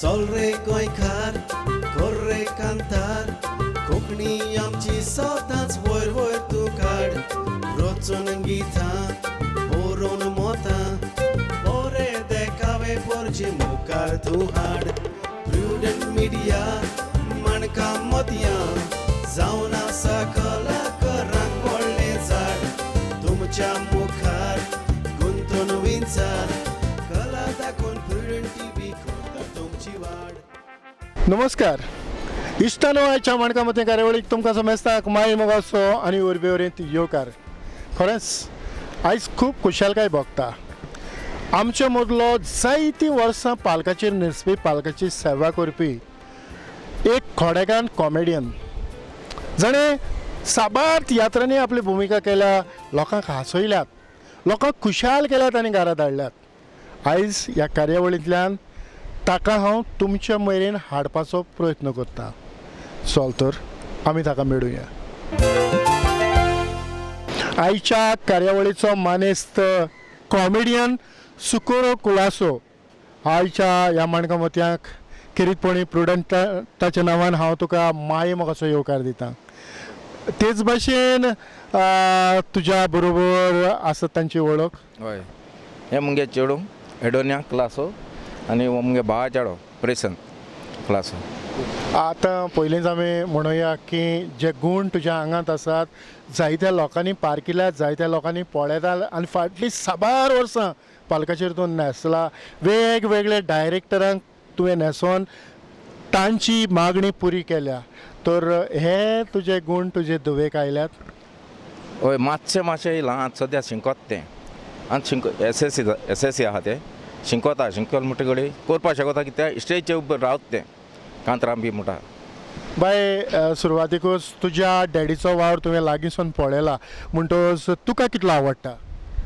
चल रे गोंयकार कर रे कांतार कोंकणी आमची सदांच वयर वयर तूं काड रचून गितां बरोवन मोतां बरे देखावे परचे मुखार तूं हाड प्रुडंट मिडिया माणकां मदयां जावन आसा कलाकारांक व्हडलें झाड तुमच्या मुखार गुंतून विचार कला दाखोवन प्रुडंट टीव्ही तुमची वाड. नमस्कार. इश्टानो आयच्या माणका मते कार्यावळीक तुमकां समेस्ताक माय मोगाचो आनी उर्बे वरेंत येवकार. खरेंच आयज खूब खुशालकाय भोगता. आमच्या मदलो जायतीं वर्सां पालकाचेर न्हेसपी पालकाची सेवा करपी एक खोडेगान कॉमेडियन जाणें साबार तियात्रांनी आपली भुमिका केल्या, लोकांक हांसयल्यात, लोकांक खुशाल केल्यात आनी घरा धाडल्यात. आयज ह्या कार्यावळींतल्यान ताका हांव तुमच्या मेरेन हाडपाचो प्रयत्न करतां. चल तर आमी ताका मेळुया. आयच्या कार्यावळीचो मानेस्त कॉमेडियन सुकोरो कुलासो आयच्या ह्या माणका मत्यांक किरीतपणी प्रुडंटाच्या नांवान हांव तुका माये मोगाचो येवकार दितां. तेच भाशेन तुज्या बरोबर आसा तांची वळख. हय, हे मुगे चेडूं एडोनिया क्लासो आनी हो मुगे भावा चेडो प्रेसन क्लासो. आतां पयलींच आमी म्हणुया की जे गूण तुज्या आंगांत आसात जायत्या लोकांनी पार केल्यात, जायत्या लोकांनी पळयतात आनी फाटलीं साबार वर्सां पालकाचेर तूं न्हेसला. वेगवेगळे डायरेक्टरांक तुवें न्हेसोवन तांची मागणी पुरी केल्या. तर हे तुजे गूण तुजे धुवेक आयल्यात. हय, मातशें येयलां. आतां सद्या शिंकोत तें आनी एस एस सी आहा तें शिंकोता. शिंकोल म्हणटा कडेन करपा शकता की त्या स्टेजीचेर उबें रावत तें कांतरां बी म्हणटा. बाय सुरवातीकूच तुज्या डॅडीचो वावर तुवें लागींसून पळयला म्हणटच तुका कितलो आवडटा?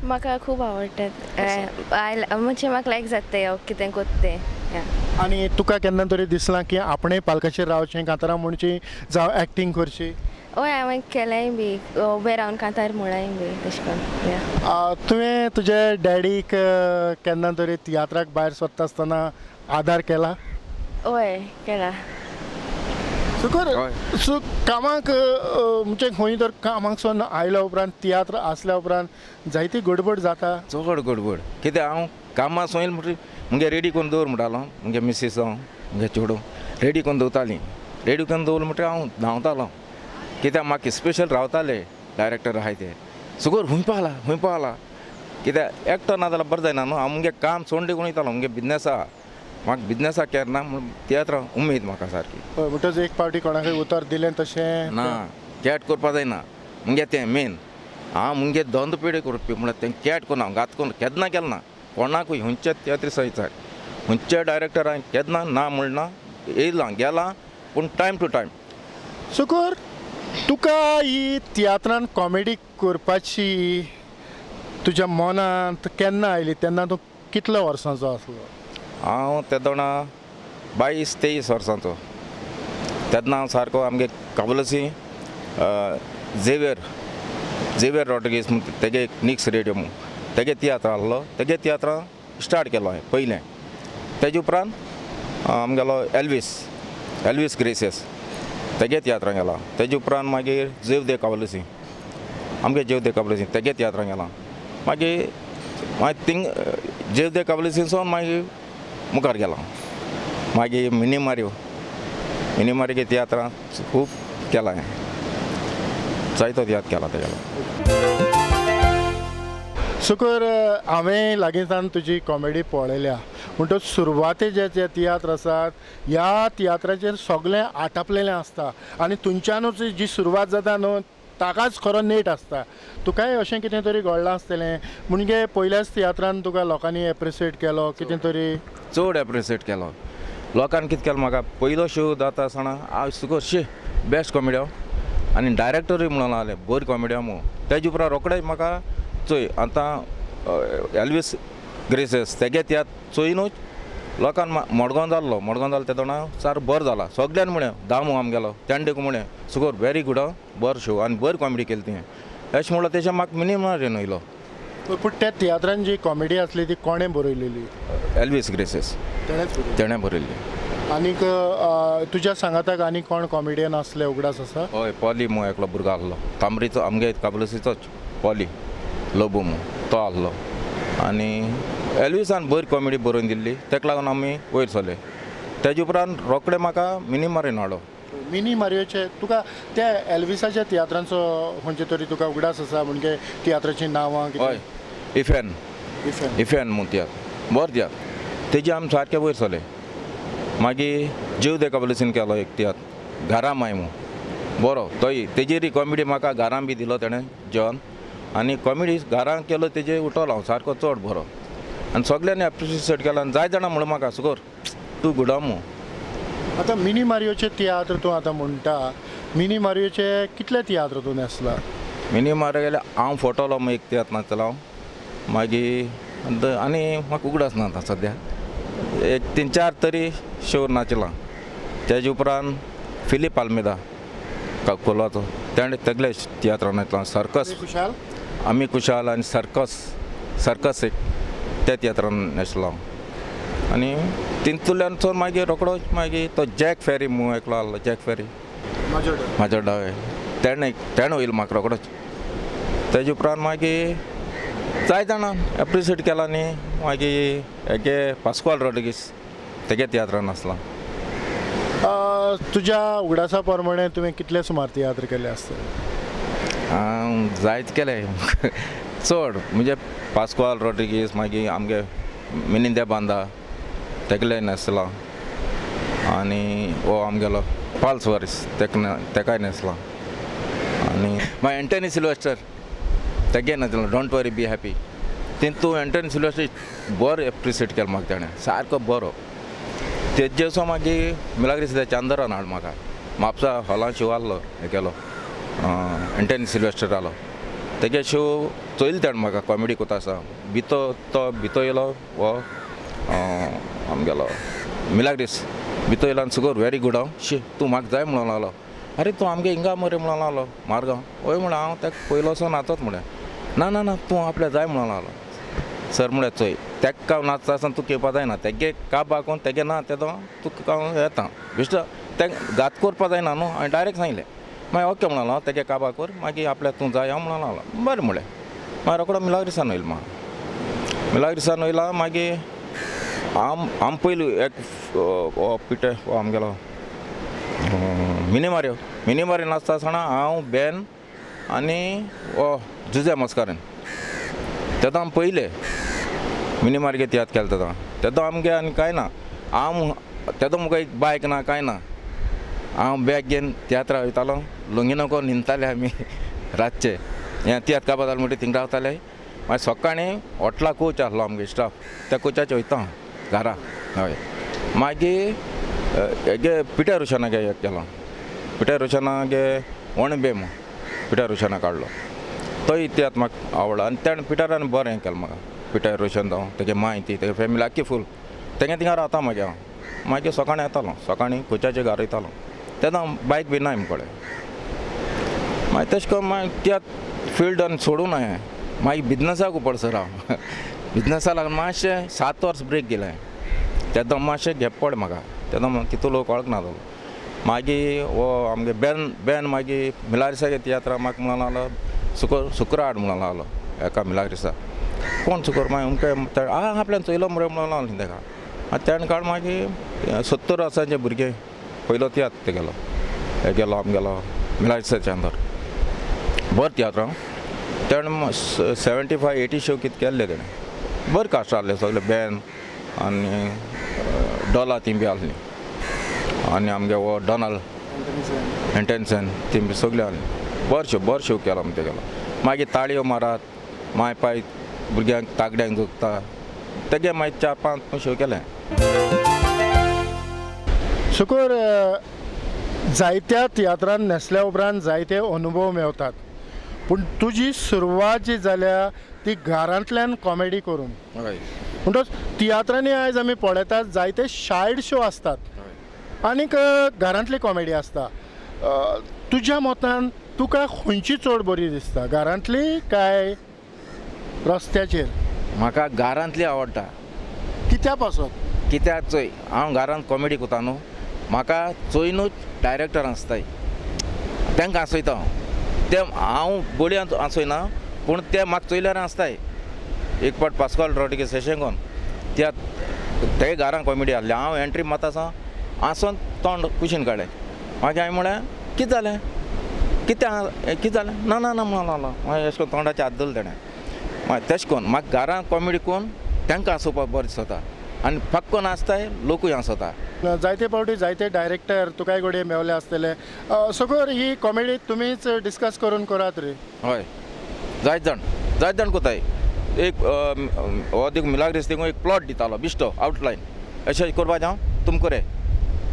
म्हाका खूब आवडटा. म्हणजे म्हाका लायक जाता तें कितें कोत्तें. आनी तुका केन्ना तरी दिसलां की आपणें पालकाचेर रावचें, कांतारां म्हणची जावं एक्टींग करची? हय, हांवें केलेंय बी. उबें रावन कांतार म्हणूय बी तशें करून. तुवें तुजे डॅडीक केन्ना तरी तियात्राक भायर सरता आसतना आदार केला? हय, केला. सो कामाक म्हणजे खंय तर कामाकसून आयल्या उपरांत तियात्र आसल्या उपरांत जायती गडबड जाता. चड गडबड कित्याक हांव कामां सोयल म्हणटा मुगे रेडी करून दवर म्हणटालो. मुगे मिसीस मुगे चेडूं रेडी करून दवरतालीं. रेडी करून दवरलें म्हणटा हांव धांवतालो. कित्याक म्हाका स्पेशल रावताले डायरेक्टर आहाय ते सगळो खूंय पावला कित्याक एकटो ना जाल्यार बरें जायना न्हू. हांव मुगे काम सोडून देखून वयतालो. मुगे बिजनेस आहा, म्हाका बिजनेसाक केर ना म्हूण तियात्र उमेद म्हाका सारकी. म्हणटच एक पावटी कोणाकय उतर दिलें तशें ना, कॅट करपा जायना. मुगे तें मेन हांव मुगे दोन पिढी करपी म्हणल्यार तें कॅट कोना घात करून केन्ना केलें ना. कोणाकूय खंयच्या तियात्री संस्थाक खंयच्या डायरेक्टरान केन्ना ना म्हणना. येयलां गेलां पूण टायम टू टायम. सुकूर तुका ही तियात्रान कॉमेडी करपाची तुज्या मनांत केन्ना आयली? तेन्ना तूं कितल्या वर्सांचो आसलो? हांव तेदोणा 22-23 वर्सांचो. तेन्ना हांव सारको आमगे काबलसी झेवियर रॉड्रिगीस म्हणटा तेगे निक्स रेडियो म्हणून तेगे तियात्र आहलो. तेगे तियात्रां स्टार्ट केलो हांवें पयलें. तेजे उपरांत आमगेलो एल्वीस ग्रेसियस तेगे तियात्रां गेला. तेजे उपरांत मागीर जेव दे काबलसी तेगे तियात्रां गेला. मागीर थिंग जेव दे काबलसीसून मागीर मुखार गेला. मागीर मिनी मारियो तियात्रां खूब केला हांवें. जायतो तियात्र केला तेगेलो. सुकूर हांवें लागींच्यान तुजी कॉमेडी पळयल्या म्हणटच सुरवातेचे जे तियात्र आसात ह्या तियात्राचेर सगळें आटापलेलें आसता आनी तुमच्यानूच जी सुरवात जाता न्हू ताकाच खरो नेट आसता. तुकाय अशें कितें तरी घडलां आसतलें म्हणजे पयल्याच तियात्रान तुका लोकांनी एप्रिसिएट केलो कितें तरी? चड एप्रिसिएट केलो लोकांनी. कितें केलें म्हाका पयलो शो जाता आसतना हांव सुको बेस्ट कॉमेडिया आनी डायरेक्टरूय म्हणून आसलें बरी कॉमेडिया म्हणून. तेजे उपरांत रोखडेच म्हाका चोय आतां एल्वीस ग्रेसियस तेगे तियात्र चोयनूच लोकांक मडगांव जालो तेदोणा सार बरो जाला. सगळ्यांनी म्हळें दामू आमगेलो तेंडेकू म्हळें सुगोर व्हेरी गुड बरो शो आनी बरी कॉमेडी केली तुवें अशें म्हणल्यार तेजें म्हाका मिनिमम येयलो. पूण त्या तियात्रान जी कॉमेडी आसली ती कोणें बरयलेली? एल्वीस ग्रेसियस तेणें बरयल्ली. आनीक तुज्या सांगाताक आनी कोण कॉमेडियन असले उगडास आसा? हय पॉली मू एकलो भुरगो आहलो तांबरीचो आमगे काबलसीचोच पॉली लोबू मू तो आहलो आनी एल्विसान बरी कॉमेडी बरोवन दिल्ली ताका लागून आमी वयर सरले तेजे उपरांत रोखडे म्हाका मिनी मारीन हाडलो मिनी मारियोचे तुका त्या एल्विसाच्या तियात्रांचो खंयचे तरी तुका उगडास आसा म्हणजे तियात्राची नांवां हय इफेन म्हूण तियात्र बरो तियात्र तेजे आमी सारके वयर सरले मागीर जीव दे काबलसीन केलो एक तियात्र घरा माय मू बरो तोय तेजेरी कॉमेडी म्हाका घरां बी दिलो तेणें जेवण आनी कॉमेडी घरां केलो तेजे उठलो हांव सारको चड बरो आनी सगल्यांनी एप्रिशिएट केलो आनी जाय जाणां म्हणून म्हाका सुकोर तूं गुड मू आतां मिनी मारियोचे तियात्र तूं आतां म्हणटा मिनी मारियोचे कितले तियात्र तूं न्हेसला? मिनी मारे गेल्यार हांव फोटोलो एक तियात्र नाचलो हांव मागीर आनी म्हाका उगडास ना आतां सद्या एक 3-4 तरी शो नाचला तेजे उपरांत फिलीप आल्मेदा कोलवाचो तेणें तगले तियात्र नाचला सर्कस खुशाल आमी खुशाल आनी सर्कस एक त्या तियात्रान नाचलो हांव आनी तितूंतल्यान चोन मागीर रोखडो मागीर तो जॅक फेरी मू एकलो आहलो जॅक फेरी म्हाजो डावे तेणें वयलो म्हाका रोखडोच तेजे उपरांत मागीर जाय जाणां एप्रिशिएट केला न्ही मागीर हेगे पास्कॉल रॉड्रिगीस तेगे तियात्रान नाचला तुज्या उगडासा प्रमाणे तुवें कितले सुमार तियात्र केले आसतले? हांव जायत केले चड म्हणजे पास्कॉल रॉड्रिगीस मागीर आमगे मिनिंदे बांदा तेगले नाचला आनी हो आमगेलो पाल्स वॉरीस तेकाय नाचला आनी मागीर एंटनी सिल्वेस्टर तेगे नाचलो डोंट वरी बी हॅपी तितून एंटनी सिल्वेस्टर बरो एप्रिशिएट केलो म्हाका तेणें सारको बरो तेजे दिसा मागीर मिलाग्रीस चांदरान हाड म्हाका म्हापसा हॉलान शो आहलो हे केलो एंटनी सिल्वेस्टर आहलो तेगे शो चोयलो तेणें म्हाका कॉमेडी कोता आसा भितो येयलो हो आमगेलो मिलाग्रीस भितो येयलो आनी सुगोर वेरी गूड हांव शी तूं म्हाका जाय म्हणून लागलो अरे तूं आमगे हिंगा मरे म्हणून लागलो मारगांव हय म्हण हांव ताका पयलो असो नाचत म्हळें ना तूं आपल्या जाय म्हणून लागलो सर म्हळें चोय तेका नाचता आसतना तूं केवपा जायना तेगे काब हाकोन तेगे ना तेदो तुका हांव येता बेश्ट तें घात कोरपा जायना न्हू हांवें डायरेक्ट सांगलें मागीर ओके म्हणलो तेगे काबा कोर मागीर आपल्या तूं जाय हांव म्हणून लागलो बरें म्हळें मागीर रोखडो मिलाग्रिसान वयलो मिलाग्रिसान वयला मागीर आम पयलू एक पिटे आमगेलो मिनी मारियो नाचता आसतना हांव बेन आनी जुजे मस्कारेन तेदो आमी पयले मिनी मार्गे तियात्र केलो तेदो आमगे आनी कांय ना हांव तेदो मुगो एक बायक ना कांय ना हांव बॅग घेवन तियात्रा वयतालो लुंगिनोको न्हिदताले आमी रातचे हें तियात्र काबार जालें म्हणटा थिंगा रावताले मागीर सकाळीं हॉटला कोच आहलो आमगे स्टाफ त्या कोचाचे वयता घरा हय मागीर हेगे पिटर रुशनागे एक केलो पिटर रुशनागे ओणबे मू पिटर रुशना काडलो तोय तियात्र म्हाका आवडलो आनी तेणें पिटरान बरें हें केलें म्हाका पिटर रुशन जावं तेगे माय ती तेगे फॅमिली आख्खी फूल तेगे थिंगा रावता मागीर हांव मागीर सकाळीं येतालो सकाळीं कोचाचे घरा वयतालो तेन्ना बायक बी ना मुकोडे मागीर तेश कोन्न मागीर तियात्र फिल्ड आनी सोडून हांवें मागीर बिजनसाक पडसर हांव बिजनसा लागून मातशें 7 वर्स ब्रेक गेलें तेदो मातशें घेप पड म्हाका तेदो तितू लोक वळखना जालो मागीर हो आमगे बेन मागीर मिलाग्रिसागे तियात्रा म्हाका म्हणून लागलो शुक्रार म्हणून लागलो एका मिलाग्रिसा कोण शुक्र मागीर अमकें आपल्यान चोयलो मरे म्हणून लागलो तेका आतां तेणें काड मागीर 70 वर्सांचे भुरगे पयलो तियात्र ते गेलो हे गेलो आमगेलो मिलाग्रिसाच्या अंदर बरो तियात्र तेणें 75-80 शो कितें केल्ले तेणें बरें कास्ट आहले सगळे बेन आनी डॉला ती बी आहली आनी आमगे हो डॉनाल्ड एंटेन्सन ती बी सगळी आहली बरो शो केलो आमी ते गेलो मागीर ताळयो मारात माय पाय भुरग्यांक तागड्यांक दुखता तेगे मागीर 4-5 शो केले शुकोर जायत्या तियात्रान न्हेसल्या उपरांत जायते अनुभव मेळटात पूण तुजी सुरवात जी जाल्या ती घरांतल्यान कॉमेडी करून म्हणटच तियात्रांनी आयज आमी पळयतात जायते सायड शो आसतात आनीक घरांतली कॉमेडी आसता तुज्या मतान तुका खंयची चड बरी दिसता घरांतली काय रस्त्याचेर? म्हाका घरांतली आवडटा कित्या पासत? कित्याक चोय हांव घरांत कॉमेडी कोता न्हू म्हाका चोयनूच डायरेक्टर आसताय तांकां आसयता ते हांव बोडी आसयना पूण ते म्हाका चोयल्यार आसताय एक पाट पास्कॉल रॉड्रिगेज सेशेंगोन त्या ते घरान कॉमेडी आहली हांव एंट्री मातासा आसोन तोंड कुशीन काडलें मागीर हांवें म्हळें कितें जालें कितें जालें ना ना ना म्हणून मागीर अशें करून तोंडाचें हात दवरलें तेणें मागीर तेशें कोन्न म्हाका घरान कॉमेडी कोन्न तांकां आसोवपाक बरें दिसता आनी फक्कन आसताय लोकूय आसता जायते फावटी जायते डायरेक्टर तुकाय घोडये मेवले आसतले सगळं ही कॉमेडी तुमीच डिस्कस करून करात रे हय जायत जाण कोताय एक अदीक मिलाग्रेस थिंगून एक प्लॉट दितालो बिश्तो आउटलायन अशें करपाचें हांव तुमकां रे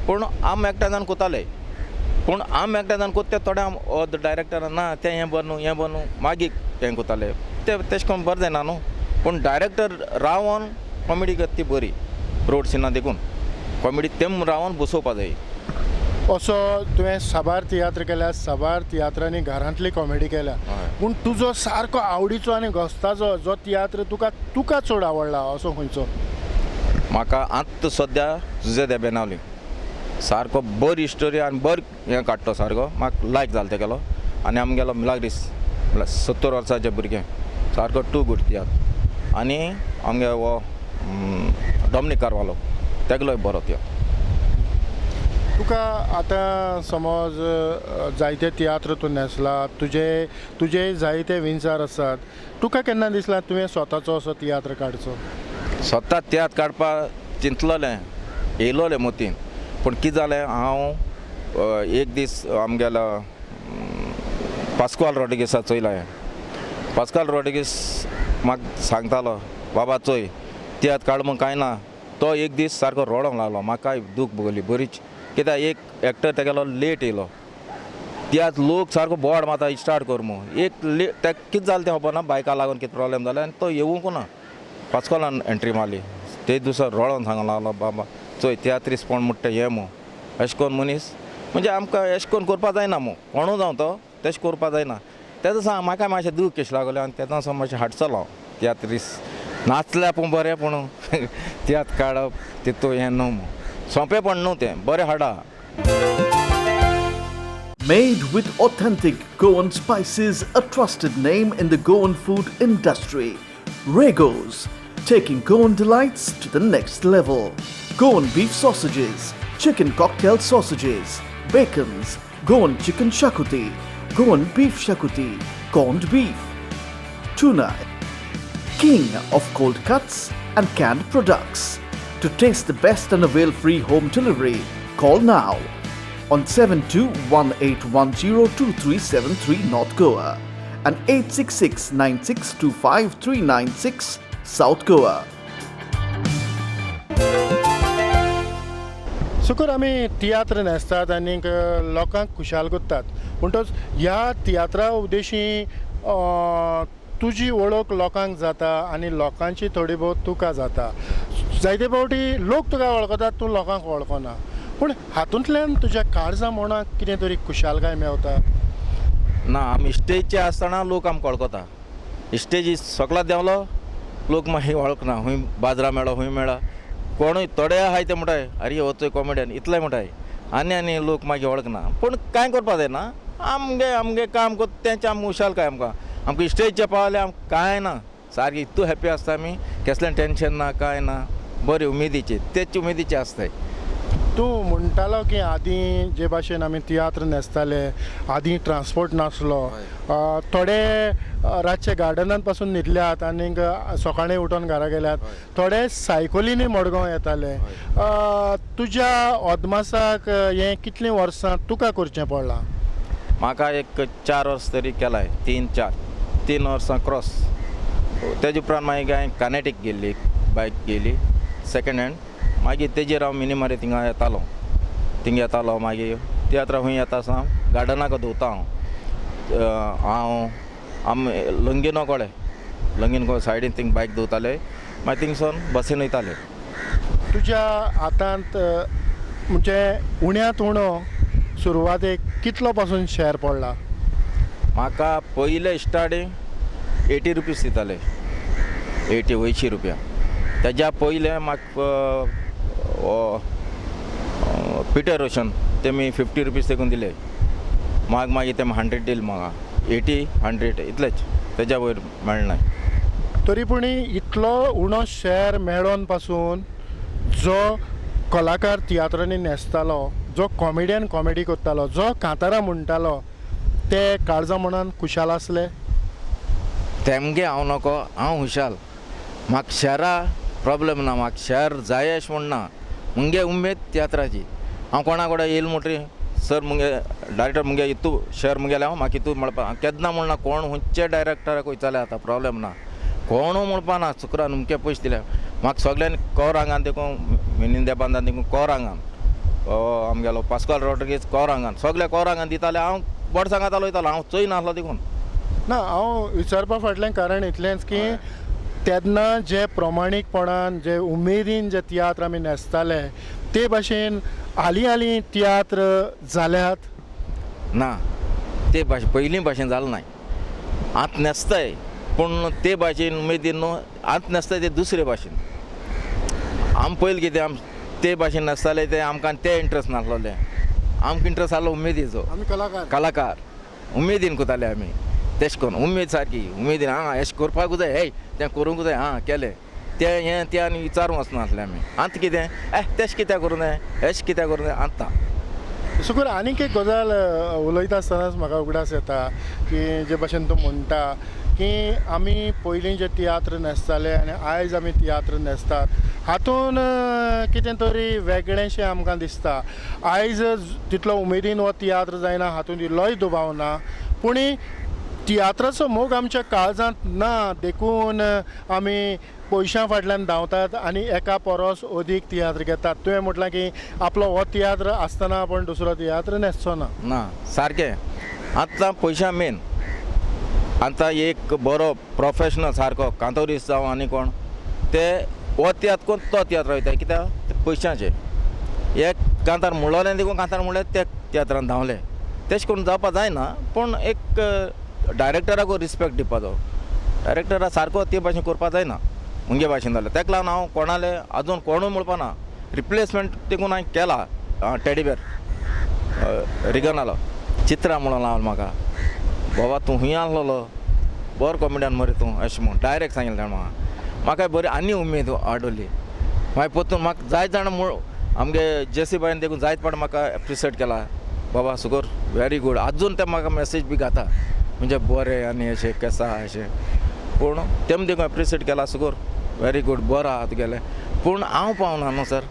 पूण आम एकट्या जाण कोताले पूण आम एकट्या जाण कोत्ते थोडे डायरेक्टर ना तें हें बरें मागीर हें कोताले ते तेशें कोन्न बरें जायना न्हू पूण डायरेक्टर रावन कॉमेडी करता ती बरी रोड सिना देखून कॉमेडी तेम रावन बसोवपा जाय असो तुवें साबार तियात्र केल्या साबार तियात्रांनी घरांतली कॉमेडी केल्या पूण तुजो सारको आवडीचो आनी घोस्ताचो जो तियात्र तुका चड आवडला असो खंयचो म्हाका आत्त सद्या जुजे दे बेनावली सारको बरी स्टोरी आनी बरें हें काडटो सारको म्हाका लायक जालो ते केलो आनी आमगेलो मिलाग्रीस 70 वर्साचें भुरगें सारको टू गूड तियात्र आनी आमगे हो डॉमिनीक कारवालो तेगलोय बरो तियात्र तुका आतां समज जायते तियात्र तूं न्हेसला तुजे जायते विचार आसात तुका केन्ना दिसला तुवें स्वताचो असो तियात्र काडचो स्वता तियात्र काडपाक चिंतलोलें येयलोलें मोतीन पूण कितें जालें हांव एक दीस आमगेलो पास्कॉल रॉड्रिगेसा चोयला हांवें पास्कॉल रॉड्रिगेज म्हाका सांगतालो बाबा चोय तियात्र काड म्हूण कांय ना तो एक दीस सारको रडोंक लागलो म्हाकाय दूख भोगली बरीच कित्याक एक एक्टर तेगेलो लेट येयलो तियात्र लोक सारको बोवाड माता स्टार्ट कर म्हूण एक लेट तेका कितें जालें तें खबर ना बायका लागून कितें प्रॉब्लेम जालें आनी तो येवूंक ना पास्कॉलान एंट्री मारली ते दिसा रडोन सांगूंक लागलो बाबा चोय तियात्र रिस्पॉन्ड म्हणटा हें म्हूण अशें करून मनीस म्हणजे आमकां अशें करून करपा जायना म्हूण कोणू जावं तो तेशें करपा जायना तेजो सांग म्हाका मातशें दूख कशें लागलें आनी तेजो सावन मातशें हाडचलो हांव तियात्र रिस नाचल्या पूण बरें पूण तियात्र काडप तितू हें न्हू म्हूण सोंपेपण न्हू तें बरें हाडा Made with authentic Goan spices, a trusted name in the Goan food industry. Regos, taking Goan delights to the next level. Goan beef sausages, chicken cocktail sausages, bacons, Goan chicken shakuti, Goan beef shakuti, corned beef, tuna, king of cold cuts and canned products. To taste the best and avail free home delivery, call now on 7218102373 North Goa and 86696253996 South Goa. Sukkur आमी तियात्र न्हेसतात आनी लोकांक खुशाल करतात म्हणटच ह्या तियात्रा उद्देशी तुजी वळख लोकांक जाता आनी लोकांची थोडी बहुत तुका जाता जायते फावटी लोक तुका वळखतात तूं लोकांक वळखना पूण हातूंतल्यान तुज्या काळजा मनाक कितें तरी खुशालकाय मेवता ना आमी स्टेजीचेर आसतना लोक आमकां वळखता स्टेजी सगळ्यात देंवलो लोक मागीर वळखना हूंय बाजरा मेळ्ळो हूंय मेळ्ळा कोणूय थोडे आहाय ते म्हणटाय अरे होचोय कॉमेडियन इतलें म्हणटाय आनी लोक मागीर वळखना पूण कांय करपा जायना आमगे काम करता तेंचे आमकां खुशालकाय आमकां स्टेजीचेर पावले आमकां कांय ना सारकी इतू हॅप्पी आसता आमी कसलें टेन्शन ना कांय ना बरे उमेदीचे तेच उमेदीचे आसताय तूं म्हणटालो की आदीं जे भाशेन आमी तियात्र न्हेसताले आदीं ट्रान्सपोर्ट नासलो थोडे रातचे गार्डनांत पासून न्हिदल्यात आनी सकाळीं उठोन घरा गेल्यात थोडे सायकलींनी मडगांव येताले तुज्या अदमासाक हें कितलीं वर्सां तुका करचें पडलां म्हाका एक 4 वर्स तरी केलाय 3 वर्सां क्रॉस तेजे उपरांत मागीर हांवें कानेटीक गेल्ली बायक गेली सेकेंड हँड मागीर तेजेर हांव मिनी मारी थिंगा येतालो मागीर तियात्रा हूंय येता आसा गार्डनाक धुवता हांव लंगीनो कोळे लंगीन सायडीन थिंग बायक धुवताले मागीर थिंगसून बसीन वयताले तुज्या हातांत म्हणजे उण्यांत उणो सुरवातेक कितलो पासून शॅर पडला म्हाका पयले स्टार्टींग 80 रुपीज दिताले 80 रुपया तेज्या पयले म्हाका पिटर रोशन तेमी 50 रुपीज देखून दिले मागीर तेम 100 दिले म्हाका 80 100 इतलेच तेज्या वयर मेळना. तरी पूण इतलो उणो शेअर मेळोन पासून जो कलाकार तियात्रांनी न्हेसतालो, जो कॉमेडियन कॉमेडी करतालो, जो कांतारां म्हणटालो, ते काळजा म्हणून खुशाल आसले. तेमगे हांव नको, हांव हुशाल. म्हाका शहरा प्रॉब्लेम ना, म्हाका शहर जाय अशें म्हणना. मुगे उमेद तियात्राची. हांव कोणा कडेन येयल म्हणटरी सर मुगे डायरेक्टर मुगे इतू शहर मुगेले हांव म्हाका इतू म्हणपा केन्ना म्हणना. कोण खंयचे डायरेक्टराक वयताले आतां प्रॉब्लेम ना, कोणू म्हणपा ना. चुकरान उमके पयशे दिले म्हाका सगळ्यांनी कौर हांगान देखून मिनिंदे बांदान देखून कौर हांगान आमगेलो पास्कल रॉड्रिगीज कौर हांगान सगळे कौर हांगान दिताले. हांव बोडसांगातालो वयतालो, हांव चोय नासलो देखून. ना हांव विचारपा फाटलें कारण इतलेंच की तेन्ना जे प्रमाणीकपणान जे उमेदीन जे तियात्र आमी न्हेसताले ते भाशेन हालीं तियात्र जाल्यात ना. ते भाशेन पयलीं भाशेन जालें नाय. आतां न्हेसताय पूण ते भाशेन उमेदीन न्हू. आतां न्हेसताय ते दुसरे भाशेन. आम पयलीं कितें आम ते भाशेन न्हेसताले ते आमकां ते इंट्रस्ट नासलोले. आमकां इंट्रस्ट आहलो उमेदीचो. आमी कलाकार उमेदीन करताले आमी. तेश कोन्न उमेद सारकी उमेदीन अशें करपाक जाय, हे तें करूंक जाय, केलें तें हें तें आनी विचारूंक वचनासलें आमी. आतां कितें तेश कित्याक करूं जाय, हेश कित्याक करूं जाय आतां. सुकूर आनीक एक गजाल उलयता आसतनाच म्हाका उगडास येता की जे भाशेन तूं म्हणटा की आमी पयलीं जे तियात्र न्हेसताले आनी आयज आमी तियात्र न्हेसतात हातून कितें तरी वेगळेंशें आमकां दिसता. आयज तितलो उमेदीन हो तियात्र जायना, हातून इल्लोय दुबाव ना. पूण तियात्राचो मोग आमच्या काळजांत ना देखून आमी पयशां फाटल्यान धांवतात आनी एका परस अदीक तियात्र घेतात. तुवें म्हटलां की आपलो हो तियात्र आसतना पण दुसरो तियात्र न्हेसचो ना. ना सारकें. आतां पयशा मेन. आतां एक बरो प्रोफेशनल सारको कांतोरीस जावं आनी कोण ते हो तियात्र कोण तो तियात्र वयता कित्याक पयशांचे. एक कांतार म्हणलोलें देखून कांतार म्हणलें ते तियात्रान धांवले. तेश करून जावपा जायना. पूण एक डायरेक्टराक रिस्पेक्ट दिवपाचो. डायरेक्टरा सारको ते भाशेन करपा जायना मुगे भाशेन जालें. तेका लागून हांव कोणाले आजून कोणूय म्हणपा ना. रिप्लेसमेंट देखून हांवें केला. टेडीबेर रिगनालो चित्रा म्हणून लावन म्हाका बाबा तूं खूंय आसलोलो बरो कॉमेडियन मरे तूं अशें म्हूण डायरेक्ट सांगिल्लें म्हाका बरी आनी उमेद वाडोली. मागीर परतून म्हाका जायत जाण आमगे जेसी बायन देखून जायत पाट म्हाका एप्रिशिएट केला. बाबा सुगोर वेरी गूड. आजून ते म्हाका मेसेज बी घाता म्हणजे बरें आनी अशें केसा अशें. पूण तेम देखून एप्रिशिएट केला सुगोर वेरी गूड बरो आहा तुगेलें. पूण हांव पावना न्हू सर,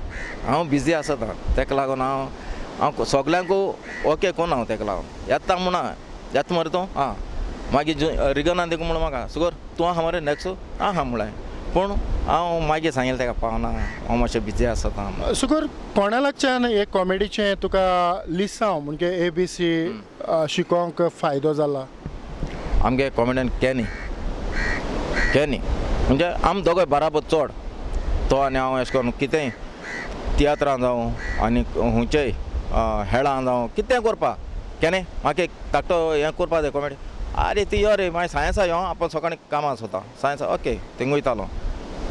हांव बिजी आसता. तेका लागून हांव सगल्यांक ओके कोन्न हांव तेका लागून येता म्हणा येता मरे तूं मागीर रिगनान देखून म्हणून म्हाका सुगोर तूं आहा मरे नॅक्स्ट आहा म्हळें. पूण हांव मागीर सांगिल्लें तेका पावना हांव मातशें बिजी आसता. सुकूर कोणा लागच्यान एक कॉमेडीचें तुका लिसांव म्हणजे ABC शिकोवंक फायदो जाला? आमगे कॉमेडियन कॅनी म्हणजे आमी दोगांय बराबर चड. तो आनी हांव अशें करून कितेंय तियात्रां जावं आनी खंयचेय हेळां जावं कितें करपा केन्ना म्हाका एक धाकटो हें करपा जाय कॉमेडी. आरे ती यो रे मागीर सायन्सा यो आपूण सकाळीं कामां आसता सायन्सा ओके थिंग वयतालो.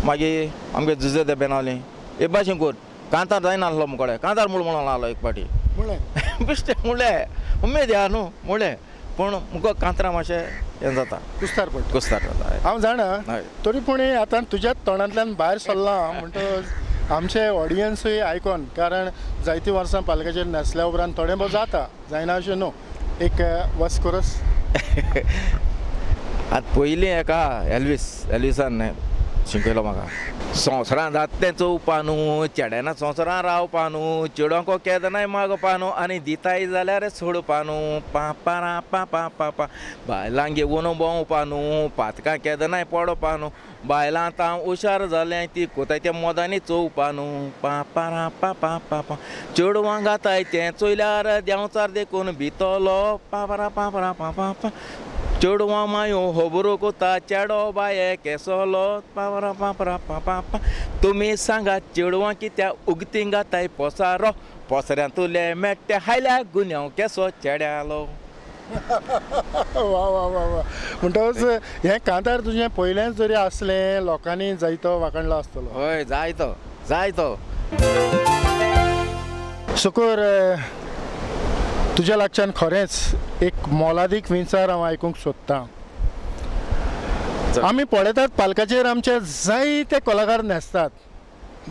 मागीर आमगे जुजे दे बेनावलीं हे भाशेन कर. कांतार जायनासलो मुकोडे कांतार म्हणून लागलो एक पाटी बेश्टे म्हणलें उमेद या न्हू म्हणलें. पूण मुगो कांतरां मातशें हें जाता कुस्तार जाता. हांव जाणा तरी पूण आतां तुज्या तोंडांतल्यान भायर सरलां म्हणटच आमचे ऑडियन्सूय आयकोन कारण जायतीं वर्सां पालकाचेर न्हेसल्या उपरांत थोडें बहुत जाता जायना अशें न्हू. एक वस्कोरस आतां पयलीं एका एल्विसान शिकयलो म्हाका संवसारान जाता तें चोवपा न्हू चेड्याना संवसारान रावपा न्हू चेडवांको केदनाय मागपा न्हू आनी दिताय जाल्यार सोडपा न्हू पापारा पापा पापा बायलांक घेवन भोंवपा न्हू पातकां केदनाय पडपा न्हू बायलां आतां हुशार जाल्यां ती कोताय त्या मोदांनी चोवपा न्हू पापारा पापा पापा चेडवां घाताय तें चोयल्यार देंवचार देखून भितलो पापारा पापरा पापा चेडवां मायो होबरो कोता चेडो बाये केसोलो पापरा पापरा पापा तुमी सांगात चेडवां कित्या उगतीं घाताय पोसारो पोसऱ्यां तुले मेट्टे हायल्या गुन्यांव केसो चेड्यालो. वा वा वा वा म्हणटच हें कांतार तुजें पयलेंच जरी आसलें लोकांनी जायतो वाखणलो आसतलो. हय जायतो सुकूर तुज्या लागच्यान खरेंच एक मोलादीक विचार हांव आयकूंक सोदतां. आमी पळयतात पालकाचेर आमचे जायते कलाकार न्हेसतात,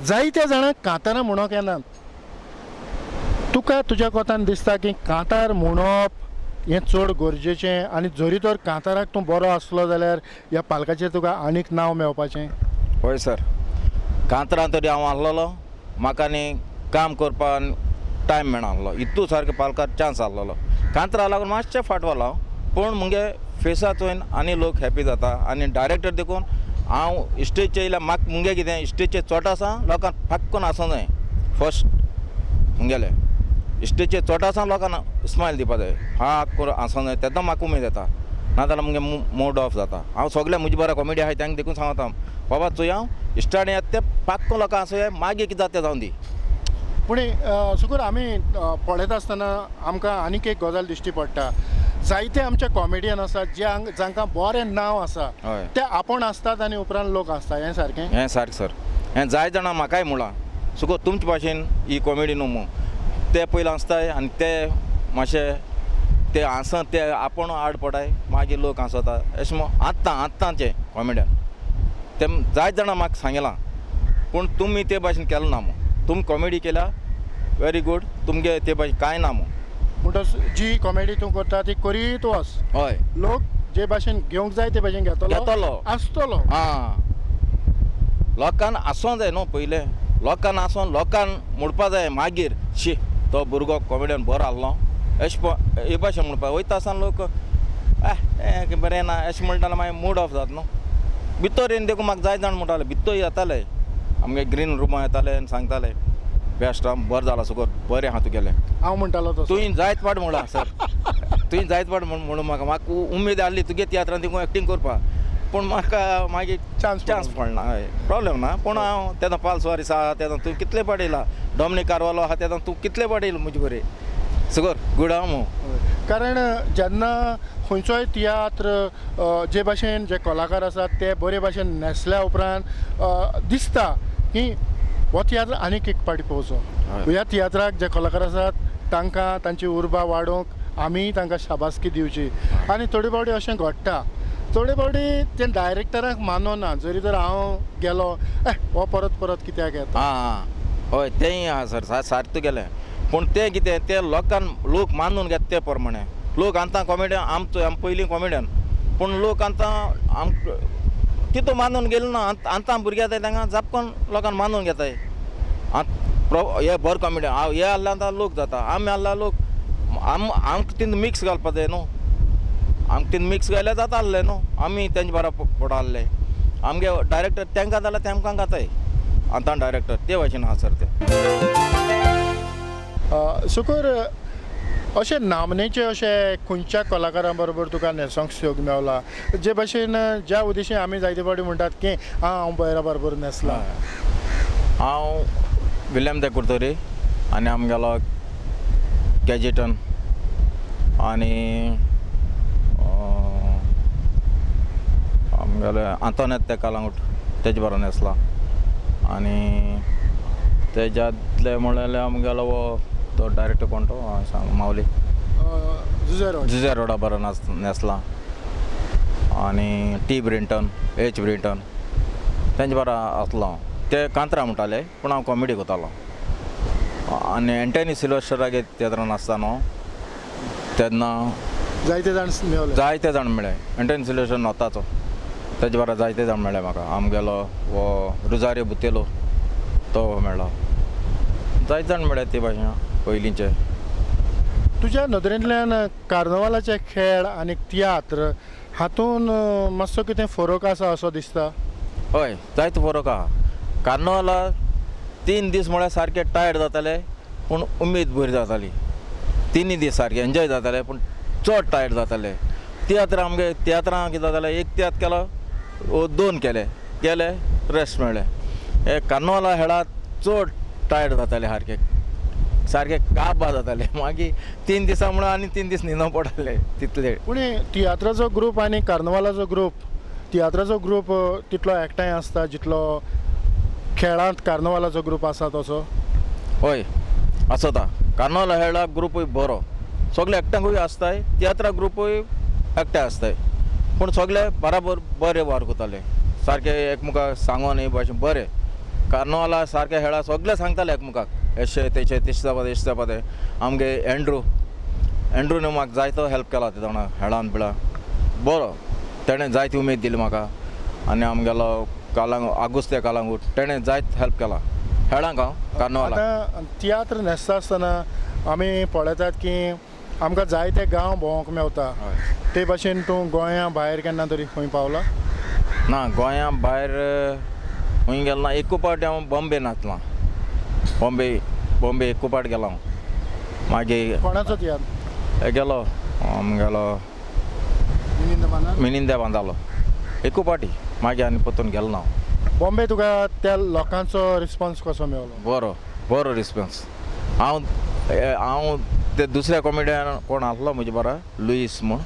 जायत्या जाणांक कांतारां म्हणोंक येनात. तुका तुज्या कोतान दिसता की कांतार म्हणप हें चड गरजेचें, आनी जरी तर कांताराक तूं बरो आसलो जाल्यार ह्या पालकाचेर तुका आनीक नांव मेळपाचें? होय सर, कांतरां तरी हांव आसलोलो, म्हाका न्ही काम करपाक टायम मेळनासलो. इतू सारको पालकार चान्स आसलोलो. कांतरा लागून मातशें फाटवलो, पूण मुगे फेसा चोयन आनी लोक हॅपी जाता. आनी डायरेक्टर देखून हांव स्टेजचेर येयल्यार म्हाका मुगे कितें स्टेजचेर चोटासां लोकांक फाक्कून आसूं जाय. फर्स्ट मुगेलें स्टेजचेर चोटासां लोकांक स्मायल दिवपा जाय, हा करून आसूं जाय. तेन्ना म्हाका उमेद येता, नाजाल्यार मुगे मूड ऑफ जाता. हांव सगळे म्हजे बरे कॉमेडी आहाय तांकां देखून सांगता, बाबा चोय हांव स्टार्ट येता ते फाक्कून लोकांक आसूं जाय, मागीर कितें जाता तें जावं दी. पूण सुकूर आमी पळयता आसतना आमकां आनीक एक गजाल दिश्टी पडटा. जायते आमचे कॉमेडियन आसात जांकां बरें नांव आसा, हय. ते आपूण आसतात आनी उपरांत लोक आसता. हें सारकें? हें सारकें सर. हें जाय जाणां म्हाकाय म्हणलां, सुको तुमचे भाशेन ही कॉमेडी न्हू, ते पयलीं आसताय आनी ते मातशें ते आसत ते आपूण आड पडाय, मागीर लोक आसता. अशें आत्तांचे कॉमेडियन ते जाय जाणां म्हाका सांगलां, पूण तुमी ते भाशेन केलें ना. तुमी कॉमेडी केल्या वेरी गूड, तुमगे ते भाशेन कांय ना. म्हणटच जी कॉमेडी तूं करता ती करीत वच. हय, लोक जे भाशेन घेवंक जाय ते भाशेन घेतलो आसतलो. हां, लोकांक आसूं जाय न्हू पयलें. लोकांक आसूं, लोकांक म्हणपा जाय मागीर शी तो भुरगो कॉमेडियन बरो आहलो अशें हे भाशेन म्हणपा वयता आसतना लोक हें बरें ना अशें म्हणटाले, मागीर मूड ऑफ जाता न्हू. भितर येवन देखून म्हाका जाय जाण म्हणटाले, भितर येताले आमगे ग्रीन रूमा येताले आनी सांगताले बेस्ट बरें जाला सुकोर, बरें आहा तुगेलें. हांव म्हणटालो तसो. तुवें जायत पाट म्हणला सर, तुवें जायत पाट म्हणून म्हाका उमेद आहली तुगे तियात्रांत देखून एक्टींग करपा, पूण म्हाका मागीर चान्स पडना. हय, प्रॉब्लेम ना. पूण हांव तेन्ना पालसवारीस आहा तेन्ना तूं कितले पाट येयला, डॉमिनीक कारवालो आहा तेन्ना तूं कितले पाट येयला म्हजे बरें. सुकोर गूड आहा मू. कारण जेन्ना खंयचोय तियात्र जे भाशेन जे कलाकार आसात ते बरे भाशेन न्हेसल्या उपरांत दिसता की हो तियात्र आनीक एक पाटी पळोवचो. ह्या तियात्राक जे कलाकार आसात तांकां तांची उर्बा वाडोवंक आमी तांकां शाबासकी दिवची. आनी थोडे फावटी अशें घडटा, थोडे फावटी ते डायरेक्टराक मानना, जरी तर हांव गेलो हो परत परत कित्याक येता. हां, हय तेंय आहा सर, सारकें गेलें. पूण तें कितें ते लोक मानून घेता ते प्रमाणे. लोक आतां कॉमेडियन आम पयलीं कॉमेडियन, पूण लोक आतां तितू मानून गेले ना. आतां भुरगे येताय तांकां जापकन लोकांक मानून घेताय. हे बरो कॉमेडियन हांव हे आहल्यार आतां लोक जाता, आमी आहल्यार लोक आमकां तितून मिक्स घालपा जाय न्हू. आमकां तितून मिक्स घाल्यार जाता आहलें न्हू. आमी तेंचे बारा पडा आहले. आमगे डायरेक्टर तांकां जाल्यार तेमकां घाताय. आतां डायरेक्टर ते भाशेन आहा सर ते. सुकूर अशें नामनेचे अशें खंयच्या कलाकारां बरोबर तुका न्हेसोंक योग मेवला, जे भाशेन ज्या उद्देशान आमी जायते फावटी म्हणटात की हांव बरा बरोबर न्हेसला? हांव विल्यम ते कुर्तोरी आनी आमगेलो गॅजेटन आनी आमगेले आंतोनेत ते कालांगूट तेजे बरो न्हेसला. आनी तेज्यातले म्हणल्यार आमगेलो वो तो डायरेक्टर कोण तो सांग मावली जुजे रोडा बरो न्हेसला. आनी टी ब्रिंटन, एच ब्रिंटन तेंचे बरो आसलो. ते कांतरा म्हणटाले पूण हांव कॉमेडी करतालो. आनी एंटनी सिल्वेस्टरागे तियात्रान आसता न्हू तेन्ना जायते जाण मेळ्ळे. एंटनी सिल्वेस्टर नोताचो तेजे बरो जायते जाण मेळ्ळे म्हाका. आमगेलो वो रुजारियो बुतेलो तो मेळ्ळो. जायते जाण मेळ्ळे ते भाशेन पयलींचे. तुज्या नदरेंतल्यान कार्नवालाचे खेळ आनी तियात्र हातून मातसो कितें फरक आसा असो दिसता? हय, जायतो फरक आहा. कार्नवाला 3 दीस म्हळ्यार सारके टायर्ड जाताले पूण उमेद बरी जाताली. 3 दीस सारके एन्जॉय जाताले पूण चड टायर्ड जाताले. तियात्र आमगे तियात्रां कितें जातालें, एक तियात्र केलो 2 केले रेस्ट मेळ्ळें. हे कार्नवाला खेळात चड टायर्ड जाताले सारके काबा जाताले. मागीर 3 दिसां म्हणून आनी 3 दीस न्हिदो पडटाले तितले. पूण तियात्राचो ग्रूप आनी कार्नवालाचो ग्रूप, तियात्राचो ग्रूप तितलो एकठांय आसता जितलो खेळांत कार्नवालाचो ग्रूप आसा तसो? हय, आसता कार्नावाल हेळा ग्रुपूय बरो सगळे एकठांय आसताय तियात्रा ग्रुपूय एकठांय आसताय पूण सगळे बराबर बरे वार कोताले सारके एकमुखाक सांगोन हे भाशेन बरे कार्नावाला सारके हेळा सगळे सांगताले एकमुखाक अशें तेचे तेश जावपा ते आमगे एंड्रूने म्हाका जायतो हेल्प केला ते जाणा हेळान बिळा बरो तेणें जायती उमेद दिली म्हाका आनी आमगेलो कालांगूट आगुस्त्या कालांगूट तेणें जायत हेल्प केला हेळांक हांव कार्नावाला आतां तियात्र न्हेसता आसतना आमी पळयतात की आमकां जायते गांव भोंवंक मेवता ते भाशेन तूं गोंया भायर केन्ना तरी खंय पावला ना गोंया भायर खंय गेलो ना एकू पावटी हांव बॉम्बे नाचलां बॉम्बे एकू पावटी गेलो हांव मागीर कोणाचो तियात्र गेलो आमगेलो मिनिंदे बांदालो एकू पावटी मागीर आनी परतून गेलो ना हांव बॉम्बे तुका त्या लोकांचो रिस्पॉन्स कसो मेवलो बरो रिस्पॉन्स हांव ते दुसऱ्या कॉमेडियन कोण आसलो म्हजे बरा लुईस म्हूण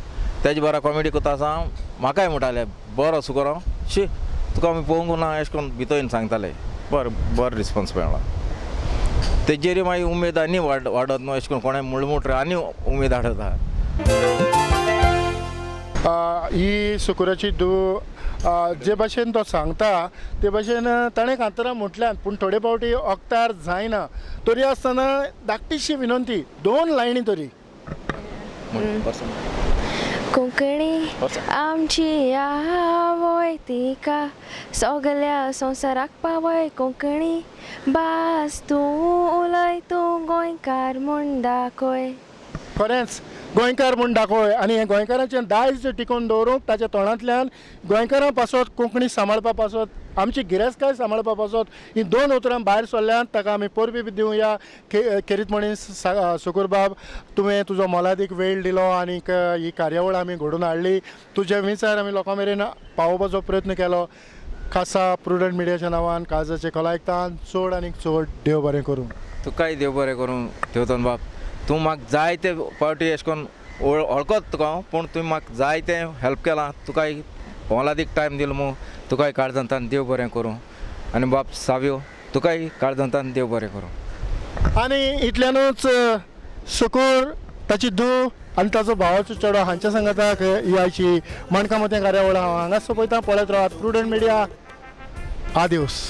तेजे बरा कॉमेडी कोता आसा म्हाकाय म्हणटाले बरो सुकोर शी तुका आमी पळोवंक ना अशें करून भितर सांगताले बरो रिस्पॉन्स मेळ्ळा तेजेर मागीर उमेद आनी वाडत न्हू अशें करून कोणें मुळमुट आनी उमेद हाडता ही सुकुराची जे भाशेन तो सांगता ते भाशेन ताणें कांतरां म्हटल्यात पूण थोडे फावटी ओक्तार जायना तरी आसतना धाकटीशी विनंती 2 लायनी तरी कोंकणी आमची आवय तिका सगल्या संवसाराक पावय कोंकणी भास तूं उलय तूं गोंयकार म्हूण दाखय खरेंच गोंयकार म्हूण दाखय आनी हें गोंयकारांचें दायज टिकोवन दवरूंक ताच्या तोंडांतल्यान गोंयकारां पासत कोंकणी सांबाळपा पासत आमची गिरेस्तकाय सांबाळपा पासत ही 2 उतरां भायर सरल्यान ताका आमी परबी दिवया खेरीत मनीस सुकुरबाब तुवें तुजो मोलादीक वेळ दिलो आनीक ही कार्यावळ आमी घडोवन हाडली तुजे विचार आमी लोकां मेरेन पावोवपाचो प्रयत्न केलो खासा प्रुडंट मिडियाच्या नांवान काळजाचे कलायकतान चड आनीक चड देव बरें करूं तुकाय देव बरें करूं देवतन बाब तूं म्हाका जायते पावटी अशें करून वळखत तुका पूण तुवें म्हाका जायतें हेल्प केलां तुकाय मोलादीक टायम दिलो मू तुकाय काळजांतान देव बरें करूं आनी बाप साव्यो तुकाय काळजांतान देव बरें करूं आनी इतल्यानूच सुकूर ताची धूव आनी ताचो भावाचो चेडो हांच्या सांगाताक ही आयची मणकामतें कार्यावळ हांव हांगाच सोंपयता पळयत रावात प्रुडंट मिडिया आदिवस